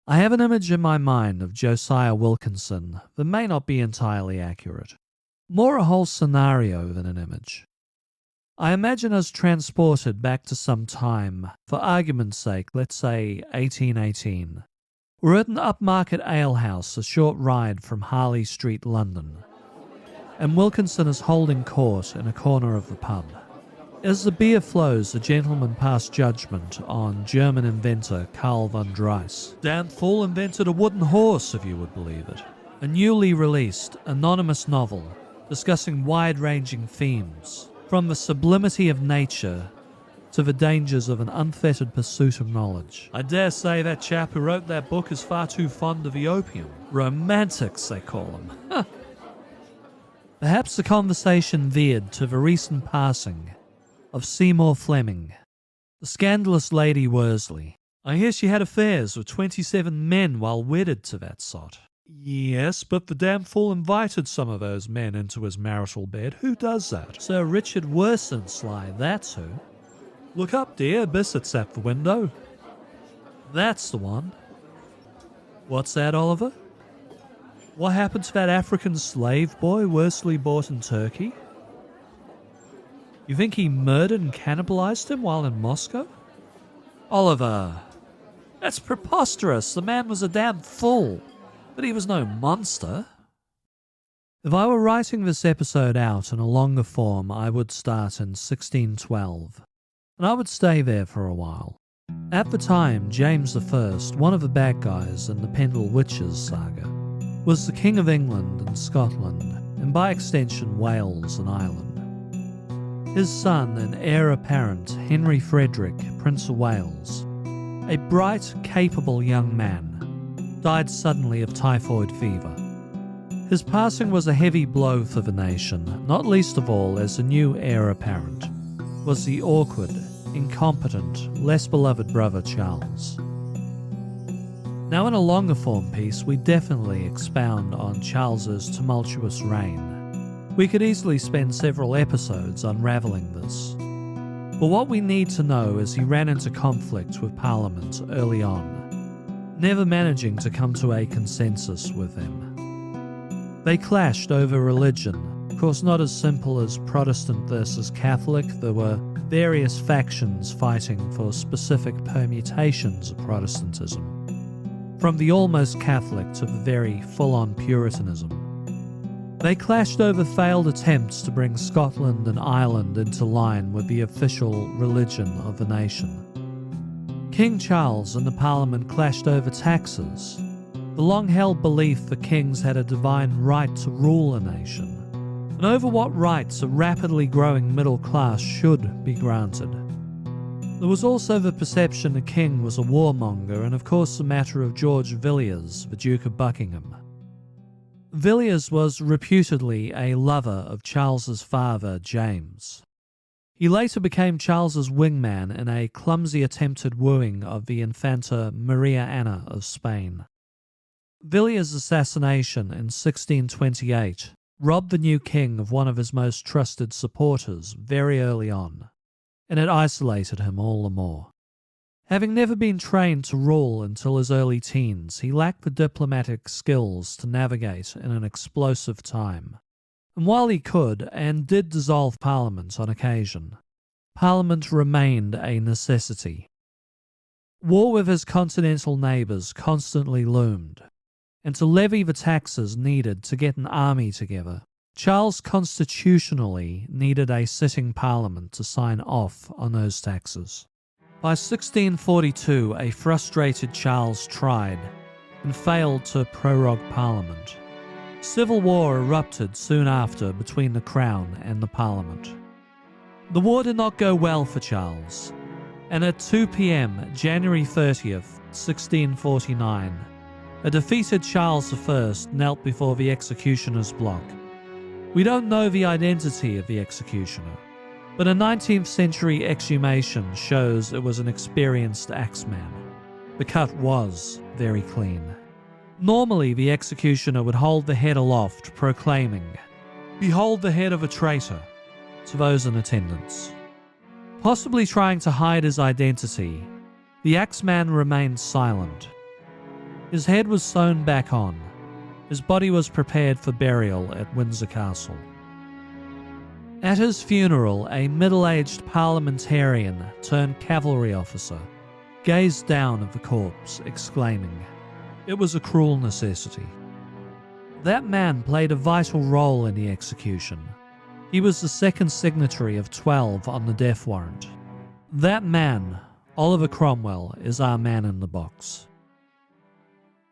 I have an image in my mind of Josiah Wilkinson that may not be entirely accurate. More a whole scenario than an image. I imagine us transported back to some time, for argument's sake, let's say 1818. We're at an upmarket alehouse a short ride from Harley Street, London, and Wilkinson is holding court in a corner of the pub. As the beer flows, the gentleman passed judgment on German inventor Karl von Drais. Damn fool invented a wooden horse, if you would believe it. A newly released, anonymous novel discussing wide-ranging themes, from the sublimity of nature to the dangers of an unfettered pursuit of knowledge. I dare say that chap who wrote that book is far too fond of the opium. Romantics, they call them. Perhaps the conversation veered to the recent passing of Seymour Fleming, the scandalous Lady Worsley. I hear she had affairs with 27 men while wedded to that sot. Yes, but the damn fool invited some of those men into his marital bed. Who does that? Sir Richard Worsensly, that's who. Look up, dear, Bissett's at the window. That's the one. What's that, Oliver? What happened to that African slave boy Worsley bought in Turkey? You think he murdered and cannibalized him while in Moscow? Oliver, that's preposterous. The man was a damn fool, but he was no monster. If I were writing this episode out in a longer form, I would start in 1612, and I would stay there for a while. At the time, James I, one of the bad guys in the Pendle Witches saga, was the King of England and Scotland, and by extension Wales and Ireland. His son and heir apparent, Henry Frederick, Prince of Wales, a bright, capable young man, died suddenly of typhoid fever. His passing was a heavy blow for the nation, not least of all as the new heir apparent was the awkward, incompetent, less beloved brother Charles. Now in a longer form piece, we definitely expound on Charles's tumultuous reign. We could easily spend several episodes unravelling this. But what we need to know is he ran into conflict with Parliament early on, never managing to come to a consensus with them. They clashed over religion, of course not as simple as Protestant versus Catholic. There were various factions fighting for specific permutations of Protestantism, from the almost Catholic to the very full-on Puritanism. They clashed over failed attempts to bring Scotland and Ireland into line with the official religion of the nation. King Charles and the Parliament clashed over taxes, the long-held belief that kings had a divine right to rule a nation, and over what rights a rapidly growing middle class should be granted. There was also the perception the king was a warmonger, and of course the matter of George Villiers, the Duke of Buckingham. Villiers was reputedly a lover of Charles's father, James. He later became Charles's wingman in a clumsy attempted wooing of the Infanta Maria Anna of Spain. Villiers' assassination in 1628 robbed the new king of one of his most trusted supporters very early on, and it isolated him all the more. Having never been trained to rule until his early teens, he lacked the diplomatic skills to navigate in an explosive time. And while he could, and did dissolve Parliament on occasion, Parliament remained a necessity. War with his continental neighbours constantly loomed, and to levy the taxes needed to get an army together, Charles constitutionally needed a sitting Parliament to sign off on those taxes. By 1642, a frustrated Charles tried and failed to prorogue Parliament. Civil war erupted soon after between the Crown and the Parliament. The war did not go well for Charles, and at 2 p.m. January 30th, 1649, a defeated Charles I knelt before the executioner's block. We don't know the identity of the executioner, but a 19th century exhumation shows it was an experienced axeman. The cut was very clean. Normally, the executioner would hold the head aloft, proclaiming, "Behold the head of a traitor," to those in attendance. Possibly trying to hide his identity, the axeman remained silent. His head was sewn back on. His body was prepared for burial at Windsor Castle. At his funeral, a middle-aged parliamentarian turned cavalry officer gazed down at the corpse, exclaiming, "It was a cruel necessity." That man played a vital role in the execution. He was the second signatory of 12 on the death warrant. That man, Oliver Cromwell, is our man in the box.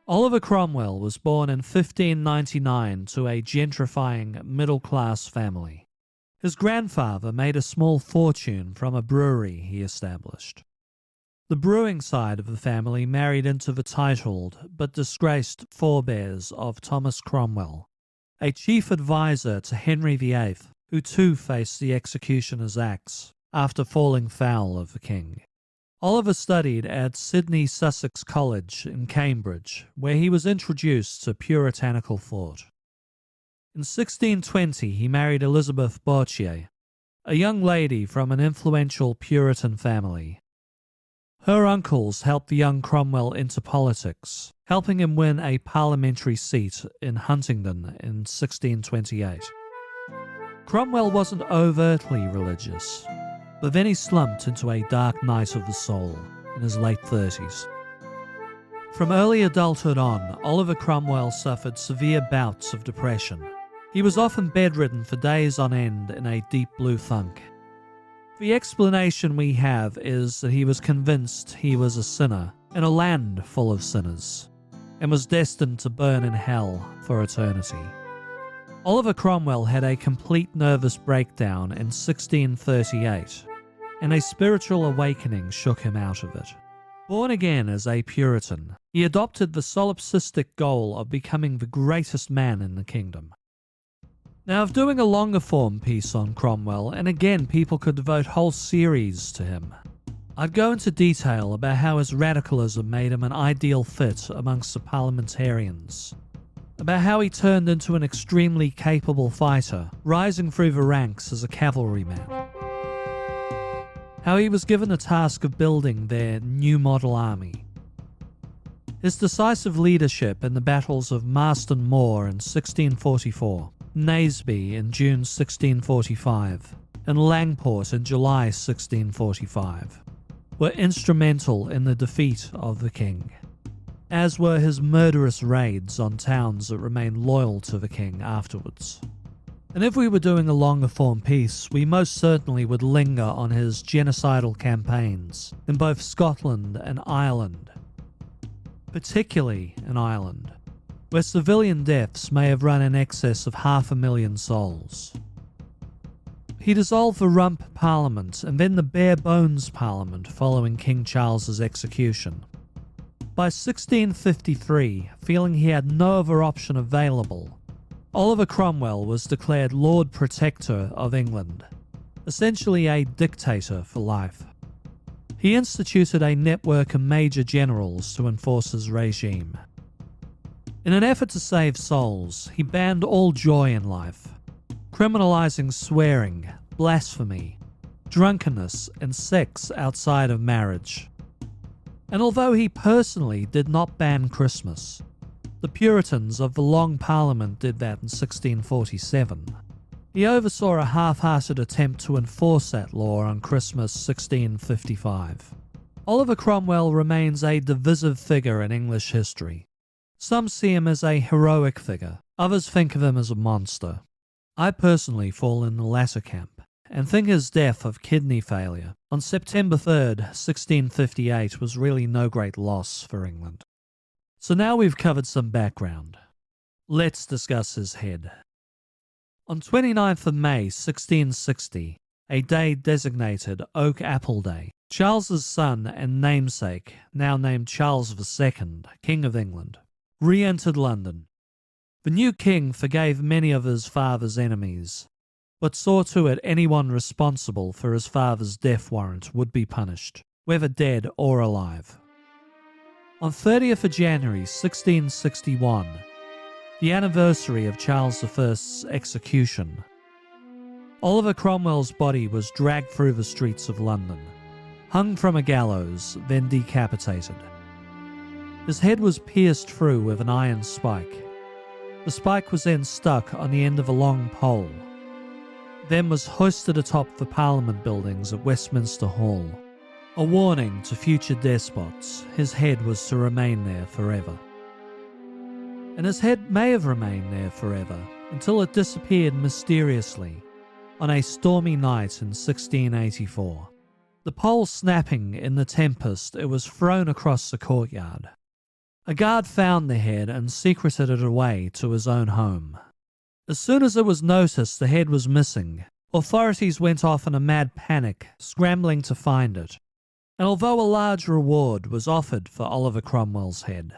Oliver Cromwell was born in 1599 to a gentrifying middle-class family. His grandfather made a small fortune from a brewery he established. The brewing side of the family married into the titled but disgraced forebears of Thomas Cromwell, a chief advisor to Henry VIII, who too faced the executioner's axe after falling foul of the king. Oliver studied at Sidney Sussex College in Cambridge, where he was introduced to puritanical thought. In 1620 he married Elizabeth Bourchier, a young lady from an influential Puritan family. Her uncles helped the young Cromwell into politics, helping him win a parliamentary seat in Huntingdon in 1628. Cromwell wasn't overtly religious, but then he slumped into a dark night of the soul in his late 30s. From early adulthood on, Oliver Cromwell suffered severe bouts of depression. He was often bedridden for days on end in a deep blue funk. The explanation we have is that he was convinced he was a sinner in a land full of sinners, and was destined to burn in hell for eternity. Oliver Cromwell had a complete nervous breakdown in 1638, and a spiritual awakening shook him out of it. Born again as a Puritan, he adopted the solipsistic goal of becoming the greatest man in the kingdom. Now, of doing a longer form piece on Cromwell, and again people could devote whole series to him, I'd go into detail about how his radicalism made him an ideal fit amongst the parliamentarians, about how he turned into an extremely capable fighter, rising through the ranks as a cavalryman, how he was given the task of building their new model army, his decisive leadership in the battles of Marston Moor in 1644, Naseby in June 1645, and Langport in July 1645, were instrumental in the defeat of the king, as were his murderous raids on towns that remained loyal to the king afterwards. And if we were doing a longer form piece, we most certainly would linger on his genocidal campaigns in both Scotland and Ireland, particularly in Ireland, where civilian deaths may have run in excess of 500,000 souls. He dissolved the Rump Parliament and then the Bare Bones Parliament following King Charles's execution. By 1653, feeling he had no other option available, Oliver Cromwell was declared Lord Protector of England, essentially a dictator for life. He instituted a network of major generals to enforce his regime. In an effort to save souls, he banned all joy in life, criminalizing swearing, blasphemy, drunkenness, and sex outside of marriage. And although he personally did not ban Christmas, the Puritans of the Long Parliament did that in 1647. He oversaw a half-hearted attempt to enforce that law on Christmas 1655. Oliver Cromwell remains a divisive figure in English history. Some see him as a heroic figure, others think of him as a monster. I personally fall in the latter camp, and think his death of kidney failure on September 3rd, 1658 was really no great loss for England. So now we've covered some background. Let's discuss his head. On 29th of May 1660, a day designated Oak Apple Day, Charles's son and namesake, now named Charles II, King of England, re-entered London. The new king forgave many of his father's enemies, but saw to it anyone responsible for his father's death warrant would be punished, whether dead or alive. On 30th of January 1661, the anniversary of Charles I's execution, Oliver Cromwell's body was dragged through the streets of London, hung from a gallows, then decapitated. His head was pierced through with an iron spike. The spike was then stuck on the end of a long pole, then was hoisted atop the Parliament buildings at Westminster Hall. A warning to future despots, his head was to remain there forever. And his head may have remained there forever, until it disappeared mysteriously on a stormy night in 1684. The pole snapping in the tempest, it was thrown across the courtyard. A guard found the head and secreted it away to his own home. As soon as it was noticed the head was missing, authorities went off in a mad panic, scrambling to find it. And although a large reward was offered for Oliver Cromwell's head,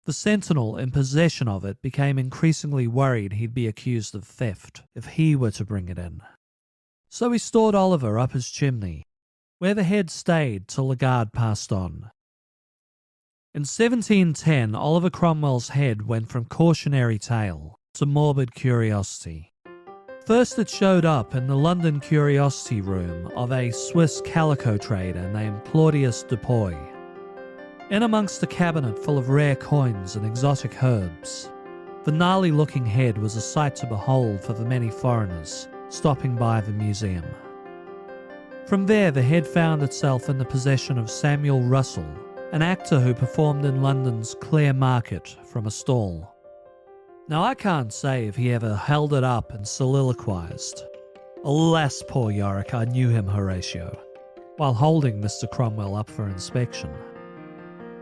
the sentinel in possession of it became increasingly worried he'd be accused of theft if he were to bring it in. So he stored Oliver up his chimney, where the head stayed till the guard passed on. In 1710, Oliver Cromwell's head went from cautionary tale to morbid curiosity. First it showed up in the London Curiosity Room of a Swiss calico trader named Claudius Dupuy. In amongst a cabinet full of rare coins and exotic herbs, the gnarly-looking head was a sight to behold for the many foreigners stopping by the museum. From there, the head found itself in the possession of Samuel Russell, an actor who performed in London's Clare Market from a stall. Now I can't say if he ever held it up and soliloquized, "Alas, poor Yorick, I knew him, Horatio," while holding Mr. Cromwell up for inspection.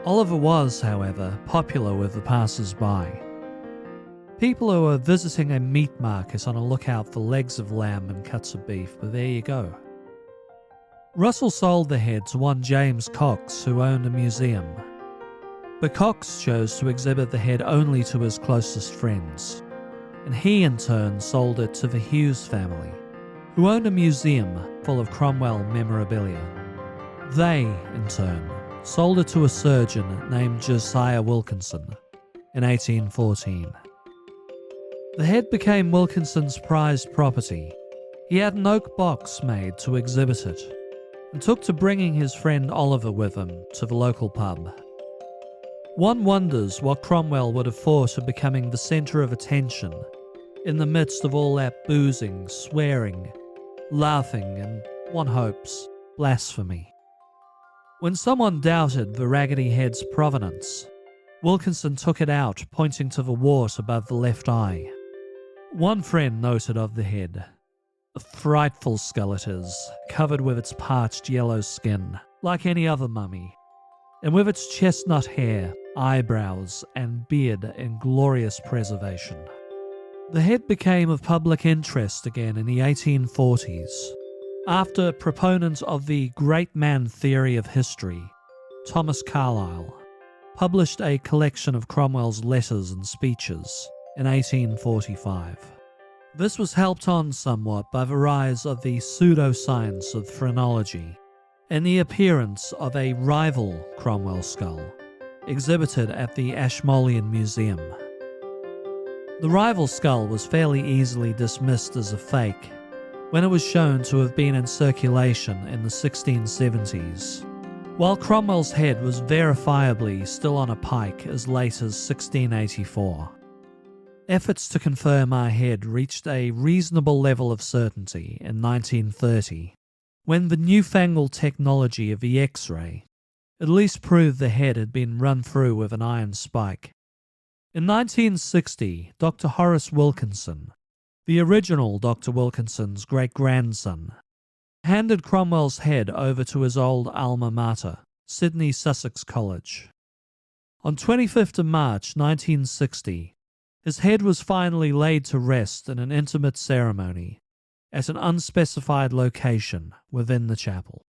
Oliver was, however, popular with the passers-by. People who were visiting a meat market on a lookout for legs of lamb and cuts of beef, but there you go. Russell sold the head to one James Cox, who owned a museum. But Cox chose to exhibit the head only to his closest friends, and he in turn sold it to the Hughes family, who owned a museum full of Cromwell memorabilia. They, in turn, sold it to a surgeon named Josiah Wilkinson in 1814. The head became Wilkinson's prized property. He had an oak box made to exhibit it, and took to bringing his friend Oliver with him to the local pub. One wonders what Cromwell would have thought of becoming the centre of attention in the midst of all that boozing, swearing, laughing, and, one hopes, blasphemy. When someone doubted the Raggedy Head's provenance, Wilkinson took it out, pointing to the wart above the left eye. One friend noted of the head, "A frightful skull it is, covered with its parched yellow skin, like any other mummy, and with its chestnut hair, eyebrows, and beard in glorious preservation." The head became of public interest again in the 1840s, after proponents of the great man theory of history, Thomas Carlyle, published a collection of Cromwell's letters and speeches in 1845. This was helped on somewhat by the rise of the pseudoscience of phrenology and the appearance of a rival Cromwell skull, exhibited at the Ashmolean Museum. The rival skull was fairly easily dismissed as a fake when it was shown to have been in circulation in the 1670s, while Cromwell's head was verifiably still on a pike as late as 1684. Efforts to confirm our head reached a reasonable level of certainty in 1930, when the newfangled technology of the X-ray at least proved the head had been run through with an iron spike. In 1960, Dr. Horace Wilkinson, the original Dr. Wilkinson's great-grandson, handed Cromwell's head over to his old alma mater, Sydney Sussex College. On 25th of March 1960, his head was finally laid to rest in an intimate ceremony at an unspecified location within the chapel.